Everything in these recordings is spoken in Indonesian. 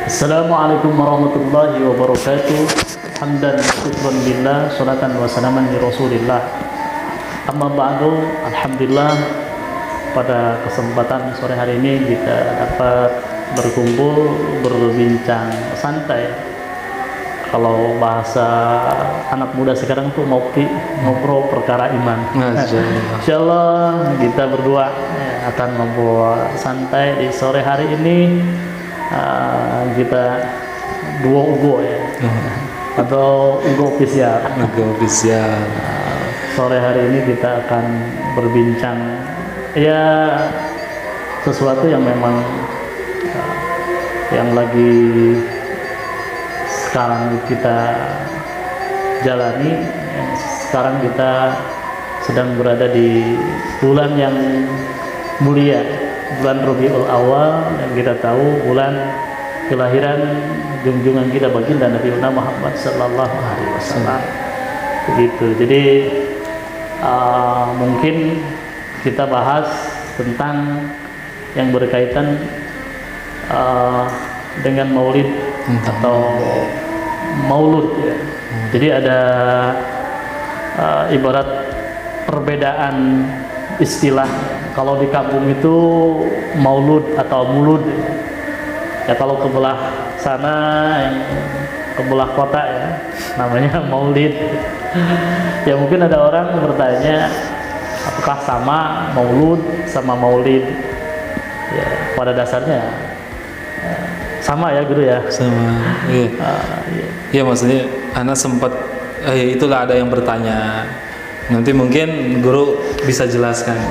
Assalamualaikum warahmatullahi wabarakatuh. Hamdan syukran billah, salatan wa salaman li Rasulillah. Amma ba'du, alhamdulillah pada kesempatan sore hari ini kita dapat berkumpul berbincang santai. Kalau bahasa anak muda sekarang tuh ngobrol perkara iman. Insyaallah kita berdua akan ngobrol santai di sore hari ini. Kita dua Ugo ya, atau Ugo official. Sore hari ini kita akan berbincang ya sesuatu yang memang yang lagi sekarang kita jalani. Sekarang kita sedang berada di bulan yang mulia, bulan Rabiul Awal, yang kita tahu bulan kelahiran junjungan kita baginda Nabi Muhammad sallallahu alaihi wasallam. Begitu. Jadi mungkin kita bahas tentang yang berkaitan dengan Maulid atau Maulud ya. Jadi ada ibarat perbedaan istilah. Kalau di kampung itu Maulud atau Mulud ya, kalau kebelah sana kebelah kota ya namanya Maulid. Ya mungkin ada orang bertanya apakah sama Maulud sama Maulid. Ya, pada dasarnya sama ya guru ya. Sama. Iya. Iya maksudnya anak sempat itulah ada yang bertanya. Nanti mungkin guru bisa jelasin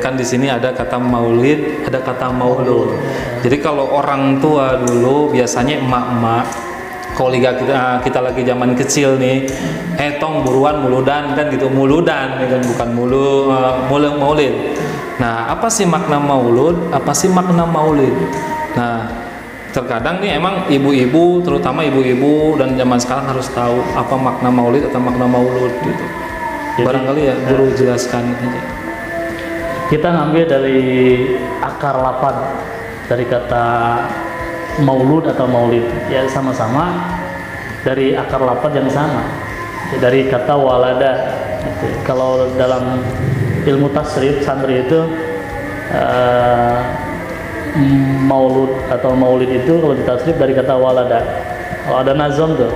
kan di sini ada kata maulid, ada kata maulud. Jadi kalau orang tua dulu biasanya emak-emak, kalau kita lagi zaman kecil nih, tong buruan muludan kan gitu, muludan kan bukan maulid. Nah, apa sih makna maulud? Apa sih makna maulid? Nah, terkadang nih emang ibu-ibu, terutama ibu-ibu dan zaman sekarang harus tahu apa makna maulid atau makna maulud gitu. Jadi, barangkali ya guru jelaskan aja. Kita ngambil dari akar lafaz dari kata maulud atau maulid, ya sama-sama dari akar lafaz yang sama, ya, dari kata walada gitu. Kalau dalam ilmu tasrif santri itu maulud atau maulid itu kalau ditasrif dari kata walada. Kalau ada nazam tuh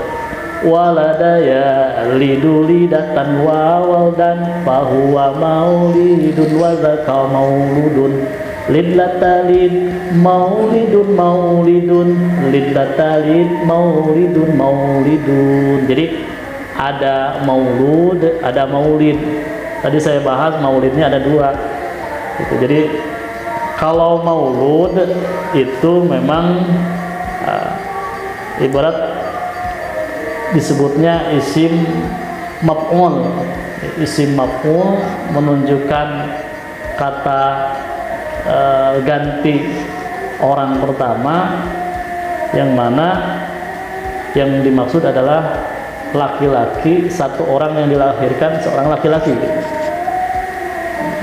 walada ya lidulidatan wawal dan fahuwa maulidun wa zakal mauludun lidlatalid maulidun maulidun lidlatalid maulidun maulidun. Jadi ada maulud, ada maulid. Tadi saya bahas maulidnya ada dua gitu. Jadi kalau maulud itu memang ibarat disebutnya isim maf'ul. Isim maf'ul menunjukkan kata ganti orang pertama, yang mana yang dimaksud adalah laki-laki, satu orang yang dilahirkan seorang laki-laki.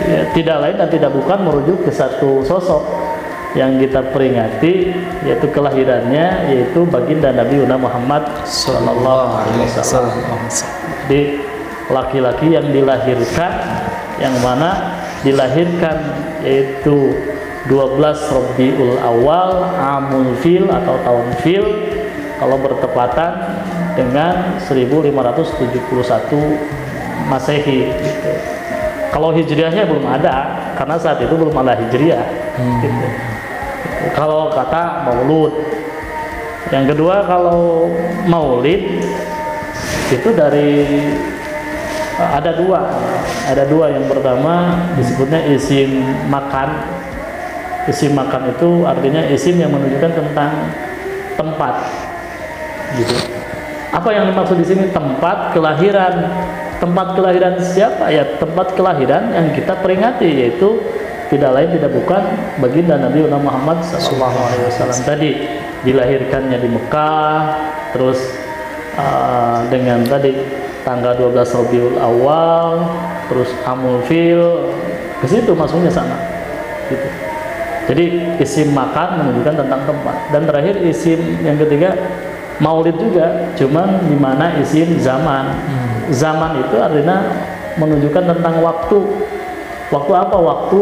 Ya, tidak lain dan tidak bukan merujuk ke satu sosok yang kita peringati, yaitu kelahirannya, yaitu baginda Nabi Muhammad sallallahu alaihi wasallam. Jadi laki-laki yang dilahirkan, yang mana dilahirkan yaitu 12 Rabiul Awal Amul Fil atau tahun Fil, kalau bertepatan dengan 1571 Masehi gitu. Kalau hijriahnya belum ada, karena saat itu belum ada hijriah gitu. Kalau kata maulud. Yang kedua kalau maulid itu dari ada dua. Yang pertama disebutnya isim makan. Isim makan itu artinya isim yang menunjukkan tentang tempat gitu. Apa yang dimaksud di sini? Tempat kelahiran. Tempat kelahiran siapa? Ya tempat kelahiran yang kita peringati, yaitu tidak lain tidak bukan baginda Nabi Muhammad SAW. Tadi dilahirkannya di Mekah, terus dengan tadi tanggal 12 Rabiul Awal, terus Amul Fil, ke situ masuknya sana gitu. Jadi isim makan menunjukkan tentang tempat. Dan terakhir isim yang ketiga maulid juga, cuman di mana isim zaman. Zaman itu artinya menunjukkan tentang waktu. Waktu apa? Waktu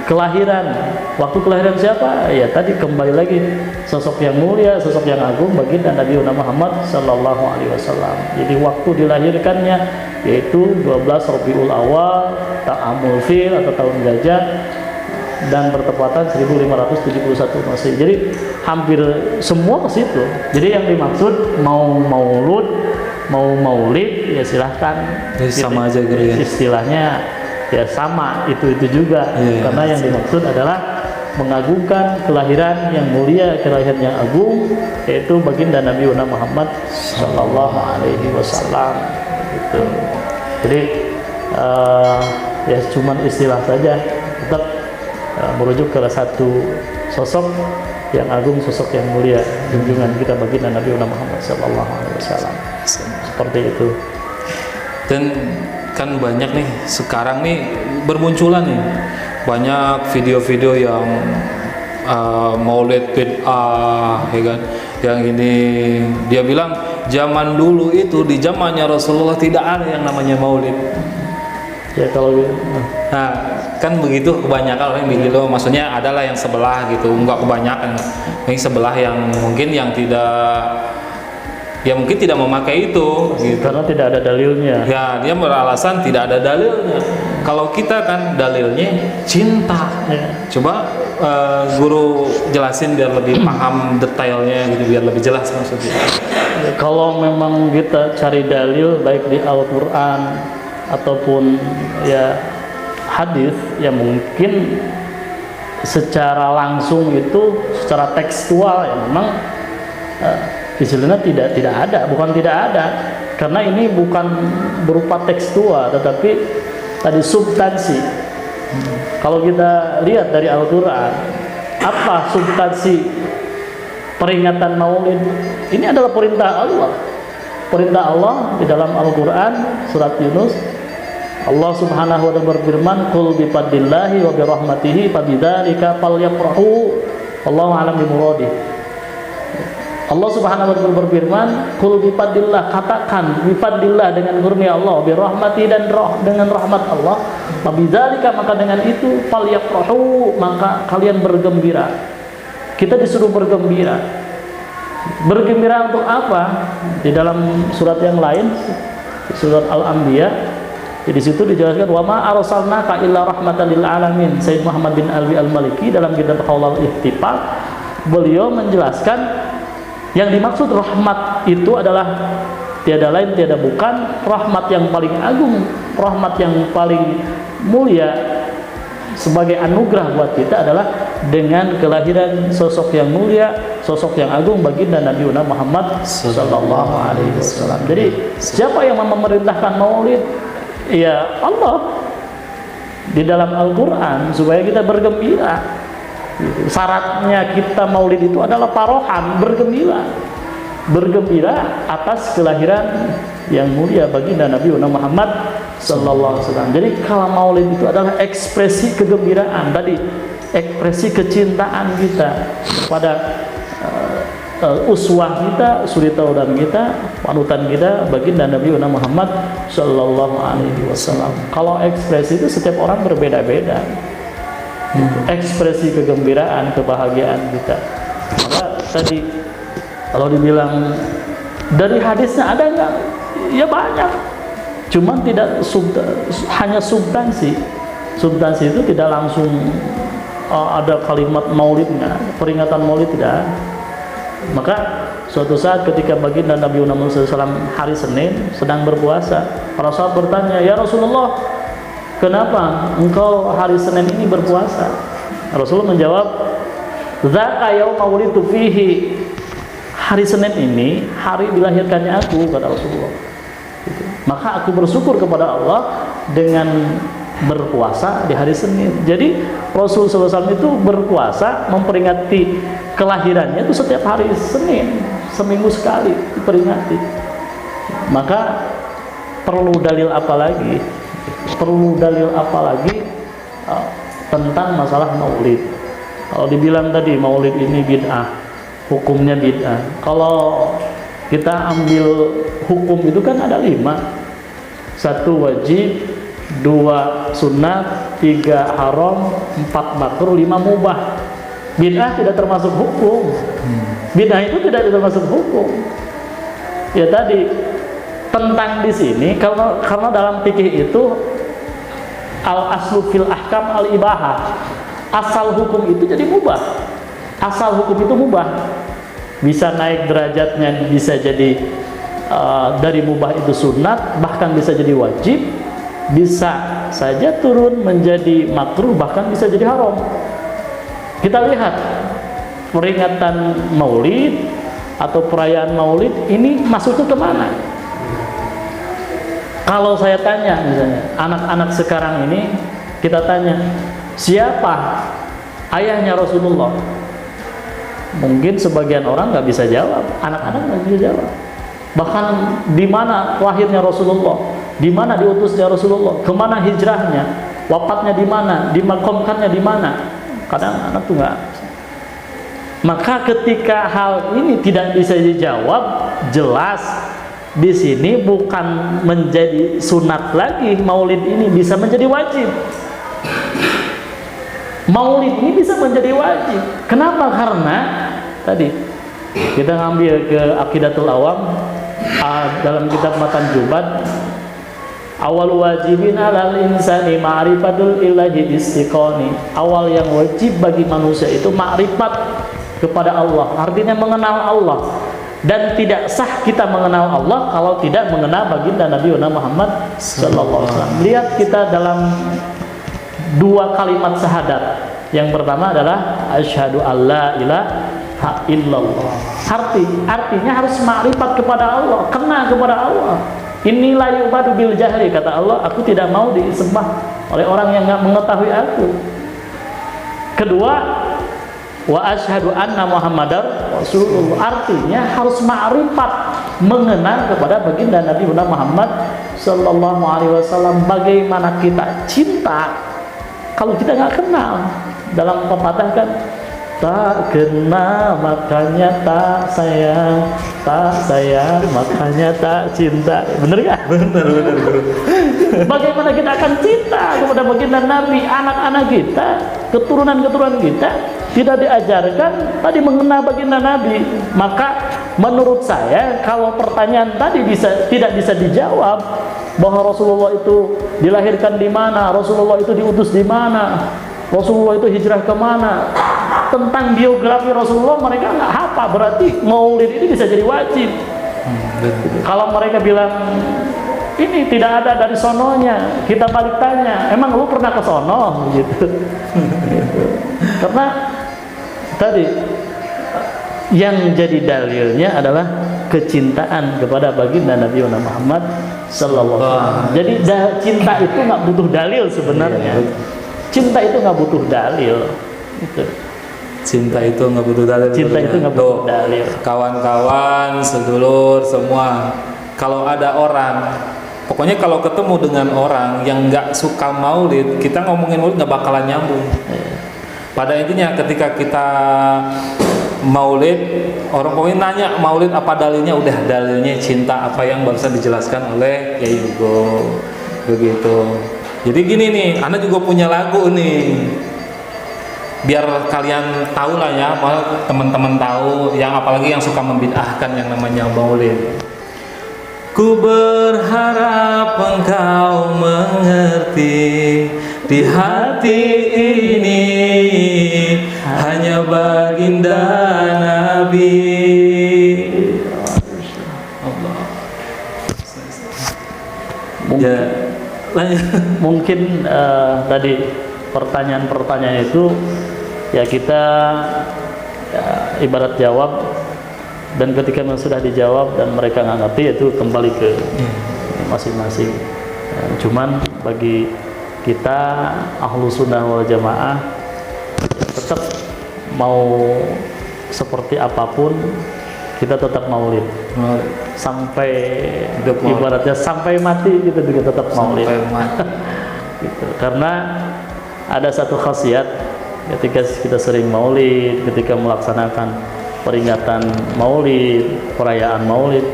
kelahiran. Waktu kelahiran siapa? Ya tadi kembali lagi sosok yang mulia, sosok yang agung baginda Nabi Muhammad sallallahu alaihi wasallam. Jadi waktu dilahirkannya yaitu 12 Rabiul Awal, Ta'amul Fil atau tahun gajah, dan bertepatan 1571 Masehi. Jadi hampir semua ke situ. Jadi yang dimaksud mau maulud, mau maulid ya silahkan. Jadi sama aja gitu ya. Istilahnya ya sama, itu juga. Karena yang dimaksud adalah mengagungkan kelahiran yang mulia, kelahiran yang agung, yaitu baginda Nabi Muhammad sallallahu alaihi wasallam. Gitu. Jadi ya cuman istilah saja, tetap merujuk ke satu sosok yang agung, sosok yang mulia, junjungan kita baginda Nabi Muhammad sallallahu alaihi wasallam. Seperti itu. Dan kan banyak nih sekarang nih bermunculan nih banyak video-video yang maulid bid'ah, ya kan? Yang ini dia bilang zaman dulu itu di zamannya Rasulullah tidak ada yang namanya maulid. Ya kalau nah kan begitu kebanyakan orang begitu, maksudnya adalah yang sebelah gitu, enggak kebanyakan, yang sebelah yang mungkin yang tidak, ya mungkin tidak memakai itu gitu. Karena tidak ada dalilnya. Ya dia beralasan tidak ada dalilnya. Kalau kita kan dalilnya cinta. Coba guru jelasin biar lebih paham detailnya gitu, biar lebih jelas maksudnya. Kalau memang kita cari dalil baik di Al-Quran ataupun ya hadis, ya mungkin secara langsung itu secara tekstual ya memang istilahnya tidak ada, bukan tidak ada, karena ini bukan berupa tekstual tetapi tadi substansi. Kalau kita lihat dari Al-Quran, apa substansi peringatan maulid? Ini adalah perintah Allah. Perintah Allah di dalam Al-Quran surat Yunus, Allah Subhanahu wa ta'ala berfirman, "Qul bi fadlillahi wa bi rahmatihi fabidzalika falyafrahu wallahu a'lam bimuradihi." Allah Subhanahu wa ta'ala berfirman, "Qul bi fadlillah," katakan bi fadlillah dengan kurnia Allah, bi rahmati dan dengan rahmat Allah, fabidzalika maka dengan itu falyafrahu maka kalian bergembira. Kita disuruh bergembira. Bergembira untuk apa? Di dalam surat yang lain, surat Al-Anbiya, di situ dijelaskan wa ma arsalnaka illa rahmatan lil alamin. Sayyid Muhammad bin Alwi Al-Maliki dalam kitab Qaulul Ihtifal, beliau menjelaskan yang dimaksud rahmat itu adalah tiada lain tiada bukan rahmat yang paling agung, rahmat yang paling mulia sebagai anugerah buat kita adalah dengan kelahiran sosok yang mulia, sosok yang agung baginda Nabi Muhammad sallallahu alaihi wasallam. Jadi siapa yang memerintahkan maulid? Ya Allah di dalam Al-Quran supaya kita bergembira. Syaratnya kita maulid itu adalah parohan, bergembira atas kelahiran yang mulia baginda Nabi Muhammad sallallahu alaihi wasallam. Jadi kalau maulid itu adalah ekspresi kegembiraan tadi, ekspresi kecintaan kita kepada uswah kita, suri tauladan kita, panutan kita baginda Nabi Muhammad sallallahu alaihi wasallam. Kalau ekspresi itu setiap orang berbeda-beda. Ekspresi kegembiraan, kebahagiaan kita. Maka tadi kalau dibilang dari hadisnya ada enggak? Ya banyak. Cuman tidak hanya substansi. Substansi itu tidak langsung ada kalimat maulidnya, peringatan maulid tidak. Maka suatu saat ketika baginda Nabi Muhammad SAW hari Senin sedang berpuasa, para sahabat bertanya, "Ya Rasulullah, kenapa engkau hari Senin ini berpuasa?" Rasulullah menjawab, "Dzaka yauma wulidtu fihi." Hari Senin ini hari dilahirkannya aku, kata Rasulullah. Maka aku bersyukur kepada Allah dengan berpuasa di hari Senin. Jadi Rasulullah SAW itu berpuasa memperingati kelahirannya itu setiap hari Senin, seminggu sekali diperingati. Maka perlu dalil apa lagi? Perlu dalil apa lagi tentang masalah maulid? Kalau dibilang tadi maulid ini bid'ah, hukumnya bid'ah. Kalau kita ambil hukum itu kan ada 5. 1 wajib, 2 sunnah, 3 haram, 4 makruh, 5 mubah. Bid'ah tidak termasuk hukum. Bid'ah itu tidak termasuk hukum. Ya tadi tentang di sini karena dalam fikih itu al aslu fil ahkam al ibahah. Asal hukum itu jadi mubah. Asal hukum itu mubah. Bisa naik derajatnya, bisa jadi dari mubah itu sunat, bahkan bisa jadi wajib, bisa saja turun menjadi makruh, bahkan bisa jadi haram. Kita lihat peringatan maulid atau perayaan maulid ini masuknya kemana? Kalau saya tanya misalnya anak-anak sekarang ini, kita tanya siapa ayahnya Rasulullah, mungkin sebagian orang nggak bisa jawab, anak-anak nggak bisa jawab. Bahkan di mana lahirnya Rasulullah, di mana diutusnya Rasulullah, kemana hijrahnya, wafatnya di mana, dimakamkannya di mana, kadang anak tuh nggak. Maka ketika hal ini tidak bisa dijawab, jelas di sini bukan menjadi sunat lagi, maulid ini bisa menjadi wajib. Maulid ini bisa menjadi wajib. Kenapa? Karena tadi kita ngambil ke Aqidatul Awam dalam kitab Matan Jubat, awal wajibin alal insani ma'rifatul ilahi istiqoni. Awal yang wajib bagi manusia itu ma'rifat kepada Allah, artinya mengenal Allah. Dan tidak sah kita mengenal Allah kalau tidak mengenal baginda Nabi Muhammad sallallahu alaihi wasallam. Lihat kita dalam 2 kalimat syahadat. Yang pertama adalah asyhadu alla ilaha illallah. Artinya harus makrifat kepada Allah, kenal kepada Allah. Inilah yubadu bil jahri, kata Allah, aku tidak mau disembah oleh orang yang enggak mengetahui aku. Kedua, wa asyhadu anna muhammadar rasulullah, artinya harus makrifat, mengenal kepada baginda Nabi Muhammad sallallahu alaihi wasallam. Bagaimana kita cinta kalau kita nggak kenal? Dalam pepatah kan, tak kenal makanya tak sayang, tak sayang makanya tak cinta. Bener nggak? Bener. Bagaimana kita akan cinta kepada baginda Nabi? Anak-anak kita, keturunan kita tidak diajarkan tadi mengenal baginda Nabi. Maka menurut saya, kalau pertanyaan tadi tidak bisa dijawab, bahwa Rasulullah itu dilahirkan di mana, Rasulullah itu diutus di mana, Rasulullah itu hijrah kemana, tentang biografi Rasulullah mereka nggak hafal, berarti maulid ini bisa jadi wajib. Kalau mereka bilang ini tidak ada dari sononya, kita balik tanya, emang lu pernah ke sono? Gitu. Karena tadi yang jadi dalilnya adalah kecintaan kepada baginda Nabi Muhammad sallallahu alaihi wasallam. Jadi cinta itu nggak butuh dalil sebenarnya. Cinta itu nggak butuh dalil. Itu. Cinta itu nggak butuh dalil. Cinta itu nggak butuh dalil. Kawan-kawan, sedulur semua, kalau ada orang, pokoknya kalau ketemu dengan orang yang nggak suka maulid, kita ngomongin maulid nggak bakalan nyambung. Pada intinya ketika kita maulid, orang pokoknya nanya maulid apa dalilnya, udah dalilnya cinta, apa yang barusan dijelaskan oleh Yai Hugo begitu. Jadi gini nih, Anda juga punya lagu nih, biar kalian tahu lah ya, teman-teman tahu, yang apalagi yang suka membid'ahkan yang namanya maulid. Ku berharap engkau mengerti, di hati ini hanya baginda Nabi. Allah. Mungkin tadi pertanyaan-pertanyaan itu ya kita ibarat jawab, dan ketika sudah dijawab dan mereka nggak ngerti, itu kembali ke masing-masing. Cuman bagi kita ahlu sunnah wal jamaah, tetap mau seperti apapun kita tetap maulid sampai ibaratnya sampai mati, kita juga tetap maulid. Gitu. Karena ada satu khasiat ketika kita sering maulid, ketika melaksanakan peringatan maulid, perayaan maulid,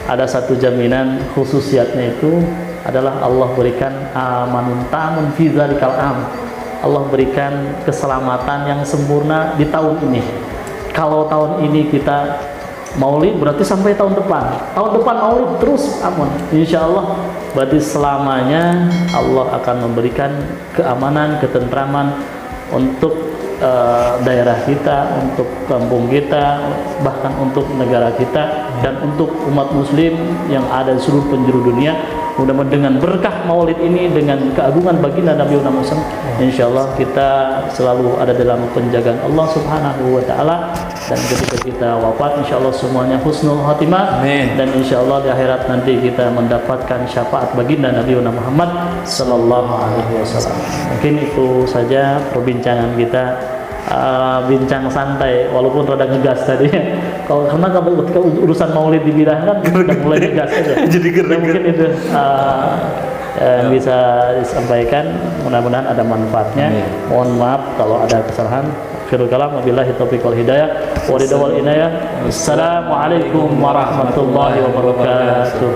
ada satu jaminan khususiatnya itu adalah Allah berikan amanun tamun fi dzalikal am. Allah berikan keselamatan yang sempurna di tahun ini. Kalau tahun ini kita maulid berarti sampai tahun depan. Tahun depan maulid terus aman. Insyaallah berarti selamanya Allah akan memberikan keamanan, ketentraman untuk daerah kita, untuk kampung kita, bahkan untuk negara kita dan untuk umat muslim yang ada di seluruh penjuru dunia. Mudah-mudahan dengan berkah maulid ini, dengan keagungan baginda Nabi Muhammad SAW, insyaallah kita selalu ada dalam penjagaan Allah Subhanahu wa taala, dan ketika kita wafat insyaallah semuanya husnul khatimah. Amin. Dan insyaallah di akhirat nanti kita mendapatkan syafaat baginda Nabi Muhammad sallallahu alaihi wasallam. Mungkin itu saja perbincangan kita, bincang santai walaupun rada ngegas tadi. Karena ketika urusan maulid dibilang kan udah mulai ngegas aja. Jadi mungkin itu yang bisa disampaikan, mudah-mudahan ada manfaatnya. Mohon maaf kalau ada kesalahan. Akhirul kalam, wabillahi taufiq wal hidayah wa ridha wal inayah. Assalamualaikum warahmatullahi wabarakatuh.